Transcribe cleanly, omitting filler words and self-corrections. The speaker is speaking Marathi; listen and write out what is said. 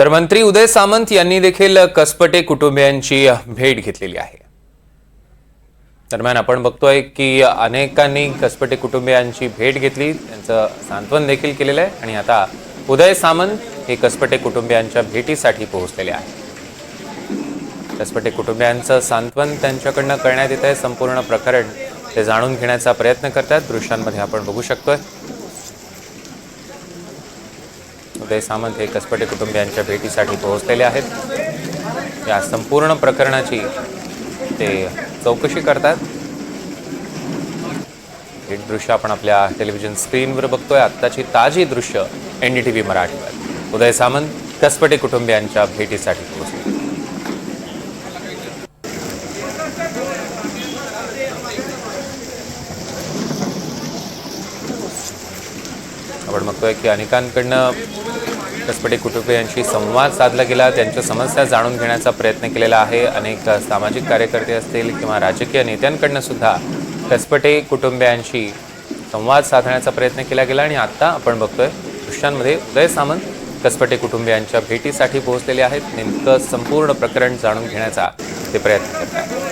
तर मंत्री उदय सामंत यांनी देखील कसपटे कुटुंबियांची भेट घेतलेली आहे। दरम्यान आपण बघतोय की अनेकांनी कसपटे कुटुंबियांची भेट घेतली, त्यांचं सांत्वन देखील केलेलं आहे आणि आता उदय सामंत हे कसपटे कुटुंबियांच्या भेटीसाठी पोहोचलेले आहेत। कसपटे कुटुंबियांचं सांत्वन त्यांच्याकडनं करण्यात येत आहे। संपूर्ण प्रकरण ते जाणून घेण्याचा प्रयत्न करतात। दृश्यांमध्ये आपण बघू शकतोय उदय सामंत हे कसपटे कुटुंबियांच्या भेटीसाठी पोहोचलेले आहेत। या संपूर्ण प्रकरणाची ते चौकशी करतात। एक दृश्य आपण आपल्या टेलिव्हिजन स्क्रीनवर बघतोय। आत्ताची ताजी दृश्य NDTV मराठीवर। उदय सामंत कसपटे कुटुंबियांच्या भेटीसाठी पोहोचले। आपण बघतोय की अनेकांकडनं कसपटे कुटुंबियांशी संवाद साधला गेला, त्यांच्या समस्या जाणून घेण्याचा प्रयत्न केलेला आहे। अनेक सामाजिक कार्यकर्ते असतील किंवा राजकीय नेत्यांकडनं सुद्धा कसपटे कुटुंबियांशी संवाद साधण्याचा प्रयत्न केला गेला आणि आता आपण बघतोय दृश्यांमध्ये उदय सामंत कसपटे कुटुंबियांच्या भेटीसाठी पोहोचलेले आहेत। नेमकं संपूर्ण प्रकरण जाणून घेण्याचा ते प्रयत्न करतात।